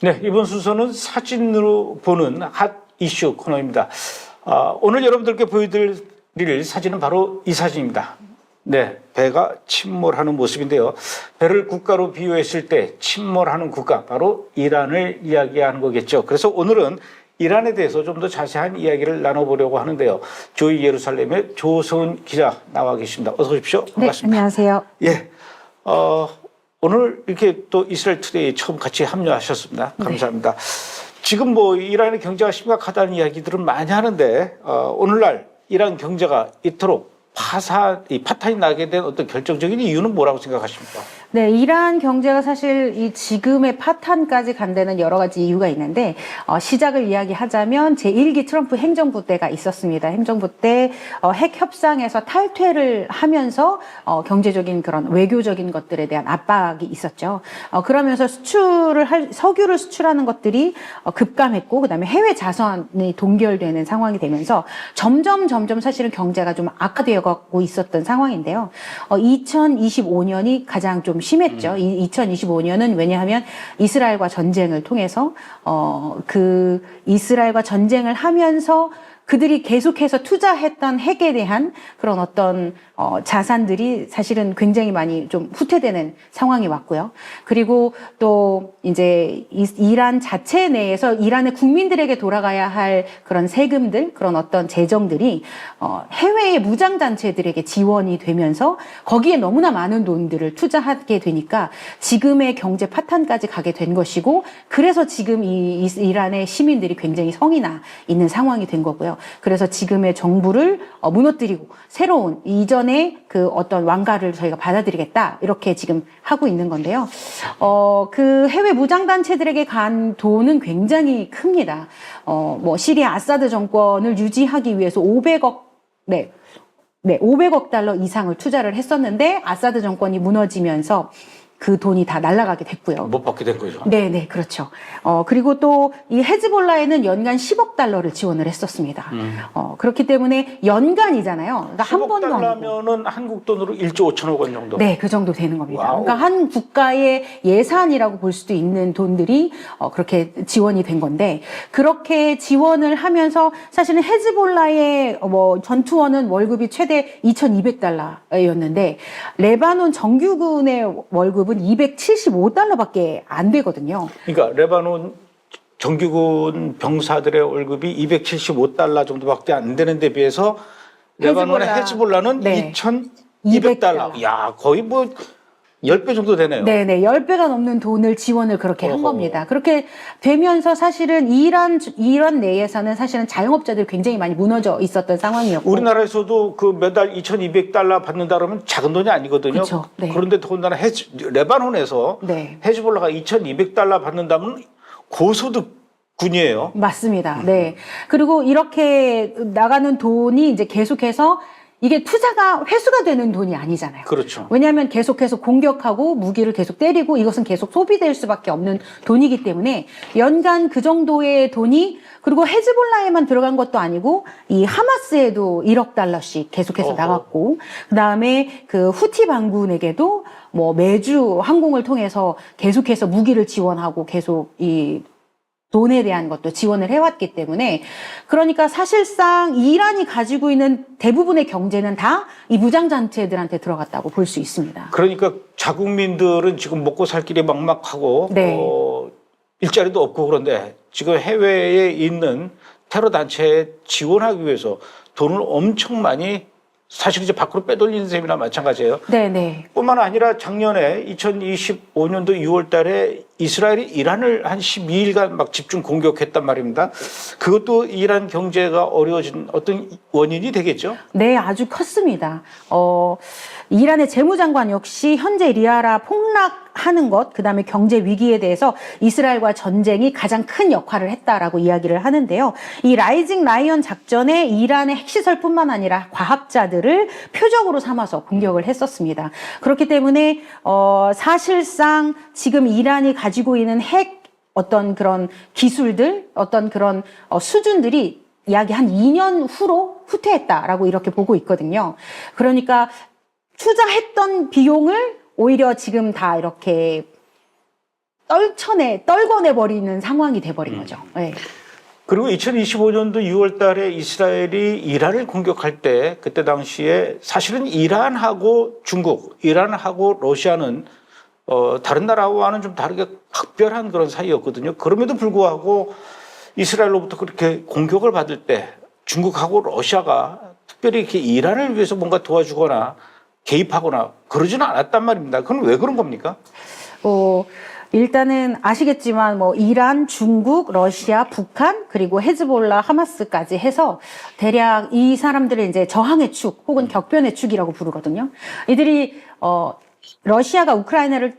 네, 이번 순서는 사진으로 보는 핫 이슈 코너입니다. 오늘 여러분들께 보여드릴 사진은 바로 이 사진입니다. 네, 배가 침몰하는 모습인데요. 배를 국가로 비유했을 때 침몰하는 국가, 바로 이란을 이야기하는 거겠죠. 그래서 오늘은 이란에 대해서 좀 더 자세한 이야기를 나눠보려고 하는데요. 조이 예루살렘의 조성은 기자 나와 계십니다. 어서 오십시오. 반갑습니다. 네, 안녕하세요. 예, 오늘 이렇게 또 이스라엘 투데이 처음 같이 합류하셨습니다. 감사합니다. 지금 뭐 이란의 경제가 심각하다는 이야기들은 많이 하는데 오늘날 이란 경제가 이토록 파탄이 나게 된 어떤 결정적인 이유는 뭐라고 생각하십니까? 네, 이란 경제가 사실 이 지금의 파탄까지 간 데는 여러 가지 이유가 있는데, 시작을 이야기하자면 제1기 트럼프 행정부 때가 있었습니다. 행정부 때 핵 협상에서 탈퇴를 하면서 경제적인 그런 외교적인 것들에 대한 압박이 있었죠. 그러면서 석유를 수출하는 것들이 급감했고, 그다음에 해외 자산이 동결되는 상황이 되면서 점점 사실은 경제가 좀 악화되어 가고 있었던 상황인데요. 2025년이 가장 좀 심했죠. 2025년은 왜냐하면 이스라엘과 전쟁을 통해서 그 이스라엘과 전쟁을 하면서 그들이 계속해서 투자했던 핵에 대한 그런 어떤 자산들이 사실은 굉장히 많이 좀 후퇴되는 상황이 왔고요. 그리고 또 이제 이란 자체 내에서 이란의 국민들에게 돌아가야 할 그런 세금들, 그런 어떤 재정들이 해외의 무장단체들에게 지원이 되면서 거기에 너무나 많은 돈들을 투자하게 되니까 지금의 경제 파탄까지 가게 된 것이고, 그래서 지금 이란의 시민들이 굉장히 성이 나 있는 상황이 된 거고요. 그래서 지금의 정부를 무너뜨리고 새로운 이전의 그 어떤 왕가를 저희가 받아들이겠다, 이렇게 지금 하고 있는 건데요. 그 해외 무장단체들에게 간 돈은 굉장히 큽니다. 뭐 시리아 아사드 정권을 유지하기 위해서 500억 달러 이상을 투자를 했었는데 아사드 정권이 무너지면서 그 돈이 다 날아가게 됐고요. 못 받게 된 거죠. 네, 그렇죠. 그리고 또 이 헤즈볼라에는 연간 10억 달러를 지원을 했었습니다. 그렇기 때문에 연간이잖아요. 그러니까 한 번도 10억 달러면은 한국 돈으로 1조 5천억 원 정도. 네, 그 정도 되는 겁니다. 와우. 그러니까 한 국가의 예산이라고 볼 수도 있는 돈들이 그렇게 지원이 된 건데, 그렇게 지원을 하면서 사실은 헤즈볼라의 뭐 전투원은 월급이 최대 2,200달러였는데 레바논 정규군의 월급은 275달러밖에 안 되거든요. 그러니까 레바논 정규군 병사들의 월급이 275달러 정도밖에 안 되는 데 비해서 레바논의 헤즈볼라는 네. 2,200달러. 야, 거의 뭐 10배 정도 되네요. 네네, 10배가 넘는 돈을 지원을 그렇게 한 겁니다. 그렇게 되면서 사실은 이란 내에서는 사실은 자영업자들이 굉장히 많이 무너져 있었던 상황이었고. 우리나라에서도 그 매달 2,200달러 받는다 그러면 작은 돈이 아니거든요. 그쵸, 네. 그런데 더군다나 레바논에서 네. 헤즈볼라가 2,200달러 받는다면 고소득 군이에요. 맞습니다. 네. 그리고 이렇게 나가는 돈이 이제 계속해서 이게 투자가 회수가 되는 돈이 아니잖아요. 그렇죠. 왜냐하면 계속해서 공격하고 무기를 계속 때리고 이것은 계속 소비될 수밖에 없는 돈이기 때문에 연간 그 정도의 돈이, 그리고 헤즈볼라에만 들어간 것도 아니고 이 하마스에도 1억 달러씩 계속해서 나갔고, 그다음에 그 후티 반군에게도 뭐 매주 항공을 통해서 계속해서 무기를 지원하고 계속 이 돈에 대한 것도 지원을 해왔기 때문에, 그러니까 사실상 이란이 가지고 있는 대부분의 경제는 다 이 무장단체들한테 들어갔다고 볼 수 있습니다. 그러니까 자국민들은 지금 먹고 살 길이 막막하고 네. 일자리도 없고, 그런데 지금 해외에 있는 테러 단체에 지원하기 위해서 돈을 엄청 많이 사실 이제 밖으로 빼돌리는 셈이나 마찬가지예요. 네네. 뿐만 아니라 작년에 2025년도 6월 달에 이스라엘이 이란을 한 12일간 막 집중 공격했단 말입니다. 그것도 이란 경제가 어려워진 어떤 원인이 되겠죠? 네, 아주 컸습니다. 이란의 재무장관 역시 현재 리아라 폭락하는 것, 그 다음에 경제 위기에 대해서 이스라엘과 전쟁이 가장 큰 역할을 했다라고 이야기를 하는데요. 이 라이징 라이언 작전에 이란의 핵시설뿐만 아니라 과학자들을 표적으로 삼아서 공격을 했었습니다. 그렇기 때문에 사실상 지금 이란이 가지고 있는 핵 어떤 그런 기술들, 어떤 그런 수준들이 약 한 2년 후로 후퇴했다라고 이렇게 보고 있거든요. 그러니까 투자했던 비용을 오히려 지금 다 이렇게 떨궈내 버리는 상황이 돼버린 거죠. 네. 그리고 2025년도 6월 달에 이스라엘이 이란을 공격할 때 그때 당시에 사실은 이란하고 중국, 이란하고 러시아는 다른 나라와는 좀 다르게 각별한 그런 사이였거든요. 그럼에도 불구하고 이스라엘로부터 그렇게 공격을 받을 때 중국하고 러시아가 특별히 이렇게 이란을 위해서 뭔가 도와주거나 개입하거나 그러지는 않았단 말입니다. 그건 왜 그런 겁니까? 일단은 아시겠지만 뭐 이란, 중국, 러시아, 북한 그리고 헤즈볼라, 하마스까지 해서 대략 이 사람들을 이제 저항의 축 혹은 격변의 축이라고 부르거든요. 이들이 러시아가 우크라이나를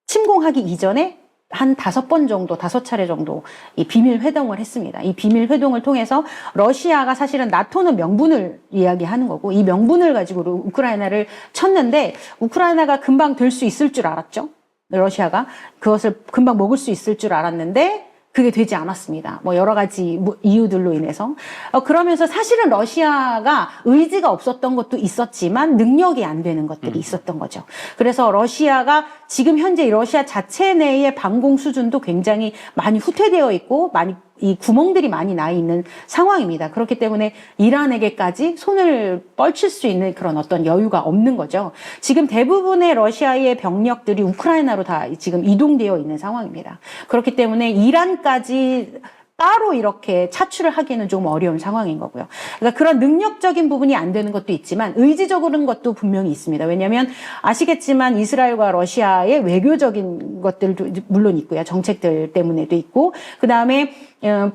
침공하기 이전에 한 5차례 정도 이 비밀 회동을 했습니다. 이 비밀 회동을 통해서 러시아가 사실은 나토는 명분을 이야기하는 거고 이 명분을 가지고 우크라이나를 쳤는데 우크라이나가 금방 될 수 있을 줄 알았죠. 러시아가 그것을 금방 먹을 수 있을 줄 알았는데 그게 되지 않았습니다. 뭐 여러 가지 이유들로 인해서. 그러면서 사실은 러시아가 의지가 없었던 것도 있었지만 능력이 안 되는 것들이 있었던 거죠. 그래서 러시아가 지금 현재 러시아 자체 내의 방공 수준도 굉장히 많이 후퇴되어 있고 이 구멍들이 많이 나 있는 상황입니다. 그렇기 때문에 이란에게까지 손을 뻗칠 수 있는 그런 어떤 여유가 없는 거죠. 지금 대부분의 러시아의 병력들이 우크라이나로 다 지금 이동되어 있는 상황입니다. 그렇기 때문에 이란까지 따로 이렇게 차출을 하기는 좀 어려운 상황인 거고요. 그러니까 그런 능력적인 부분이 안 되는 것도 있지만 의지적인 것도 분명히 있습니다. 왜냐하면 아시겠지만 이스라엘과 러시아의 외교적인 것들도 물론 있고요. 정책들 때문에도 있고 그다음에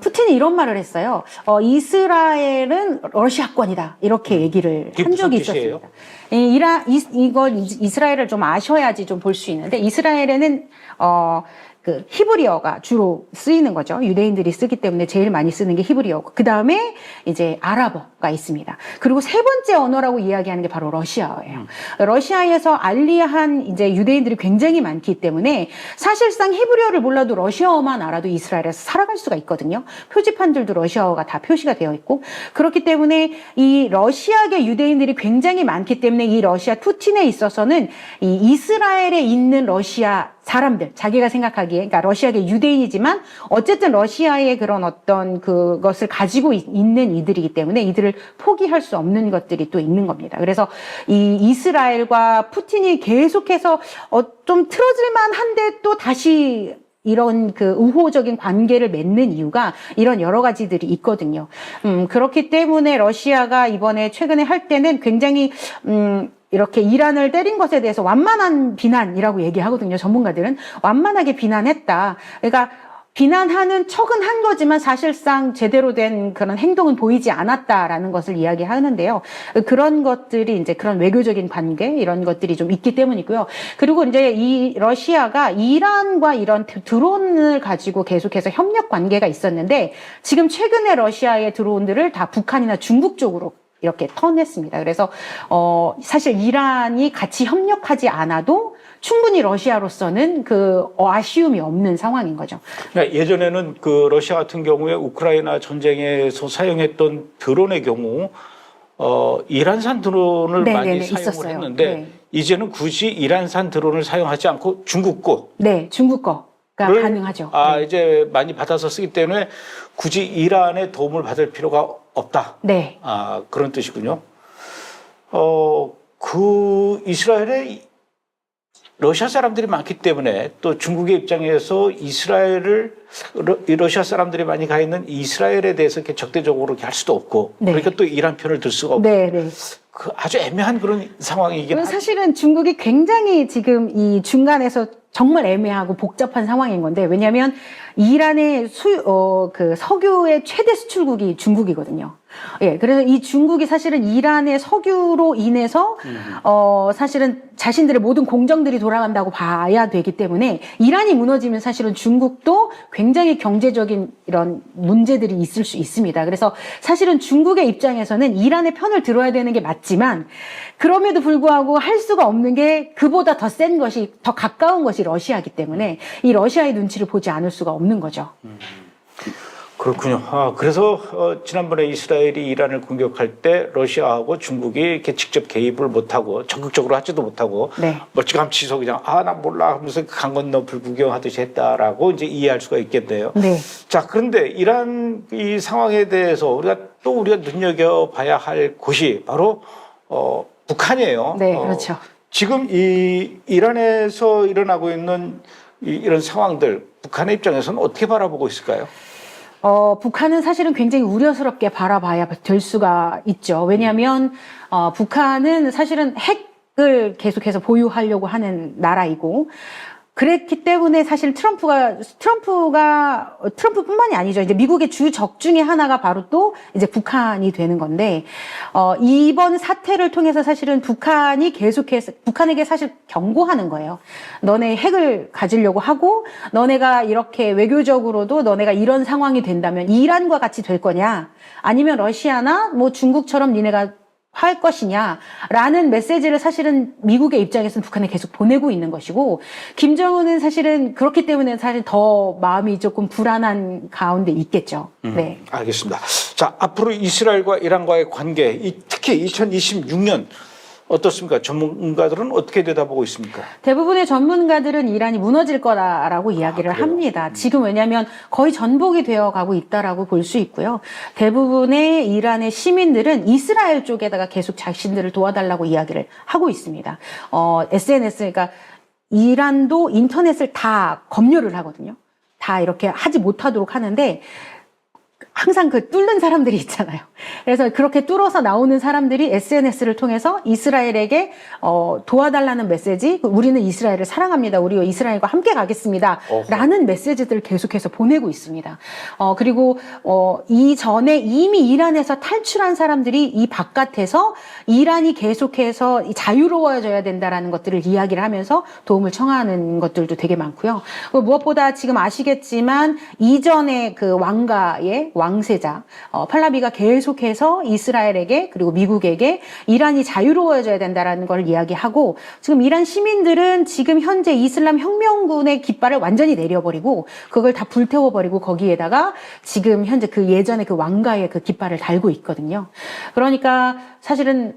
푸틴이 이런 말을 했어요. 이스라엘은 러시아권이다. 이렇게 얘기를 한 적이 있었습니다. 이걸 이스라엘을 좀 아셔야지 좀 볼 수 있는데 이스라엘에는 그 히브리어가 주로 쓰이는 거죠. 유대인들이 쓰기 때문에 제일 많이 쓰는 게 히브리어고 그 다음에 이제 아랍어가 있습니다. 그리고 세 번째 언어라고 이야기하는 게 바로 러시아어예요. 러시아에서 알리한 이제 유대인들이 굉장히 많기 때문에 사실상 히브리어를 몰라도 러시아어만 알아도 이스라엘에서 살아갈 수가 있거든요. 표지판들도 러시아어가 다 표시가 되어 있고 그렇기 때문에 이 러시아계 유대인들이 굉장히 많기 때문에 이 러시아 푸틴에 있어서는 이 이스라엘에 있는 러시아 사람들, 자기가 생각하기에, 그러니까 러시아계 유대인이지만 어쨌든 러시아의 그런 어떤 그것을 가지고 있는 이들이기 때문에 이들을 포기할 수 없는 것들이 또 있는 겁니다. 그래서 이 이스라엘과 푸틴이 계속해서 좀 틀어질만 한데 또 다시 이런 그 우호적인 관계를 맺는 이유가 이런 여러 가지들이 있거든요. 그렇기 때문에 러시아가 이번에 최근에 할 때는 굉장히, 이렇게 이란을 때린 것에 대해서 완만한 비난이라고 얘기하거든요. 전문가들은 완만하게 비난했다. 그러니까 비난하는 척은 한 거지만 사실상 제대로 된 그런 행동은 보이지 않았다라는 것을 이야기하는데요. 그런 것들이 이제 그런 외교적인 관계 이런 것들이 좀 있기 때문이고요. 그리고 이제 이 러시아가 이란과 이런 드론을 가지고 계속해서 협력 관계가 있었는데 지금 최근에 러시아의 드론들을 다 북한이나 중국 쪽으로 이렇게 턴했습니다. 그래서 사실 이란이 같이 협력하지 않아도 충분히 러시아로서는 그 아쉬움이 없는 상황인 거죠. 그러니까 예전에는 그 러시아 같은 경우에 우크라이나 전쟁에서 사용했던 드론의 경우 이란산 드론을 많이 사용을 있었어요. 했는데 네. 이제는 굳이 이란산 드론을 사용하지 않고 중국 거. 네, 중국 거가 가능하죠. 네. 이제 많이 받아서 쓰기 때문에 굳이 이란의 도움을 받을 필요가 없다. 네. 그런 뜻이군요. 그 이스라엘에 러시아 사람들이 많기 때문에 또 중국의 입장에서 러시아 사람들이 많이 가 있는 이스라엘에 대해서 이렇게 적대적으로 이렇게 할 수도 없고 네. 그러니까 또 이란 편을 들 수가 없고 네, 네. 그 아주 애매한 그런 상황이긴 하죠. 사실은 중국이 굉장히 지금 이 중간에서 정말 애매하고 복잡한 상황인 건데 왜냐하면 이란의 그 석유의 최대 수출국이 중국이거든요. 예, 그래서 이 중국이 사실은 이란의 석유로 인해서 사실은 자신들의 모든 공정들이 돌아간다고 봐야 되기 때문에 이란이 무너지면 사실은 중국도 굉장히 경제적인 이런 문제들이 있을 수 있습니다. 그래서 사실은 중국의 입장에서는 이란의 편을 들어야 되는 게 맞지만 그럼에도 불구하고 할 수가 없는 게 그보다 더 센 것이 더 가까운 것이 러시아이기 때문에 이 러시아의 눈치를 보지 않을 수가 없는 거죠. 그렇군요. 그래서 지난번에 이스라엘이 이란을 공격할 때 러시아하고 중국이 이렇게 직접 개입을 못하고 적극적으로 하지도 못하고 네. 멀찌감치서 그냥 나 몰라 하면서 강 건너 불구경하듯이 했다라고 이제 이해할 수가 있겠네요. 네. 자, 그런데 이란 이 상황에 대해서 우리가 눈여겨봐야 할 곳이 바로 북한이에요. 네, 그렇죠. 지금 이 이란에서 일어나고 있는 이런 상황들 북한의 입장에서는 어떻게 바라보고 있을까요? 북한은 사실은 굉장히 우려스럽게 바라봐야 될 수가 있죠. 왜냐하면 북한은 사실은 핵을 계속해서 보유하려고 하는 나라이고, 그랬기 때문에 사실 트럼프뿐만이 아니죠. 이제 미국의 주 적 중에 하나가 바로 또 이제 북한이 되는 건데, 이번 사태를 통해서 사실은 북한이 계속해서 북한에게 사실 경고하는 거예요. 너네 핵을 가지려고 하고, 너네가 이렇게 외교적으로도 너네가 이런 상황이 된다면 이란과 같이 될 거냐? 아니면 러시아나 뭐 중국처럼 니네가 할 것이냐라는 메시지를 사실은 미국의 입장에서는 북한에 계속 보내고 있는 것이고, 김정은은 사실은 그렇기 때문에 사실 더 마음이 조금 불안한 가운데 있겠죠. 네. 알겠습니다. 자, 앞으로 이스라엘과 이란과의 관계, 특히 2026년 어떻습니까? 전문가들은 어떻게 내다보고 있습니까? 대부분의 전문가들은 이란이 무너질 거다라고 이야기를 그래요? 합니다. 지금 왜냐하면 거의 전복이 되어 가고 있다라고 볼 수 있고요. 대부분의 이란의 시민들은 이스라엘 쪽에다가 계속 자신들을 도와달라고 이야기를 하고 있습니다. SNS, 그러니까 이란도 인터넷을 다 검열을 하거든요. 다 이렇게 하지 못하도록 하는데, 항상 그 뚫는 사람들이 있잖아요. 그래서 그렇게 뚫어서 나오는 사람들이 SNS를 통해서 이스라엘에게 도와달라는 메시지, 우리는 이스라엘을 사랑합니다. 우리가 이스라엘과 함께 가겠습니다. 라는 메시지들을 계속해서 보내고 있습니다. 그리고 이전에 이미 이란에서 탈출한 사람들이 이 바깥에서 이란이 계속해서 자유로워져야 된다라는 것들을 이야기를 하면서 도움을 청하는 것들도 되게 많고요. 무엇보다 지금 아시겠지만 이전에 그 왕세자 팔라비가 계속해서 이스라엘에게 그리고 미국에게 이란이 자유로워져야 된다라는 걸 이야기하고, 지금 이란 시민들은 지금 현재 이슬람 혁명군의 깃발을 완전히 내려버리고 그걸 다 불태워버리고 거기에다가 지금 현재 그 예전에 그 왕가의 그 깃발을 달고 있거든요. 그러니까 사실은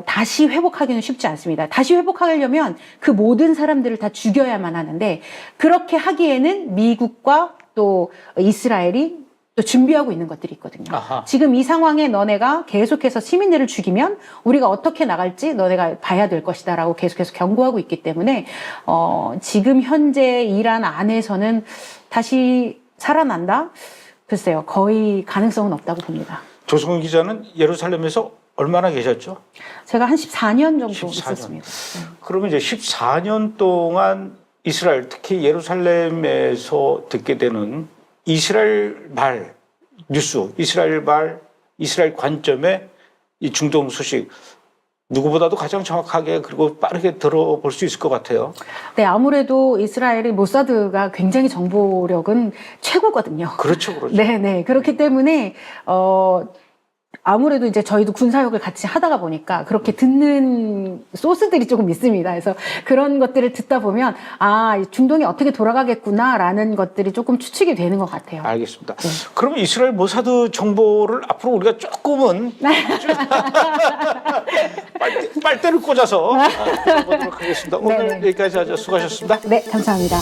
다시 회복하기는 쉽지 않습니다. 다시 회복하려면 그 모든 사람들을 다 죽여야만 하는데, 그렇게 하기에는 미국과 또 이스라엘이 또 준비하고 있는 것들이 있거든요. 아하. 지금 이 상황에 너네가 계속해서 시민들을 죽이면 우리가 어떻게 나갈지 너네가 봐야 될 것이다라고 계속해서 경고하고 있기 때문에 지금 현재 이란 안에서는 다시 살아난다? 글쎄요, 거의 가능성은 없다고 봅니다. 조성은 기자는 예루살렘에서 얼마나 계셨죠? 제가 한 14년 정도 14년. 있었습니다. 그러면 이제 14년 동안 이스라엘, 특히 예루살렘에서 듣게 되는 이스라엘 말 뉴스, 이스라엘 말, 이스라엘 관점의 이 중동 소식, 누구보다도 가장 정확하게 그리고 빠르게 들어볼 수 있을 것 같아요. 네, 아무래도 이스라엘의 모사드가 굉장히 정보력은 최고거든요. 그렇죠, 그렇죠. 네. 그렇기 때문에 아무래도 이제 저희도 군사역을 같이 하다가 보니까 그렇게 듣는 소스들이 조금 있습니다. 그래서 그런 것들을 듣다 보면 중동이 어떻게 돌아가겠구나라는 것들이 조금 추측이 되는 것 같아요. 알겠습니다. 그러면 이스라엘 모사드 정보를 앞으로 우리가 조금은 빨대를 꽂아서 들어보도록 하겠습니다. 오늘 네네. 여기까지 하죠. 수고하셨습니다. 네, 감사합니다.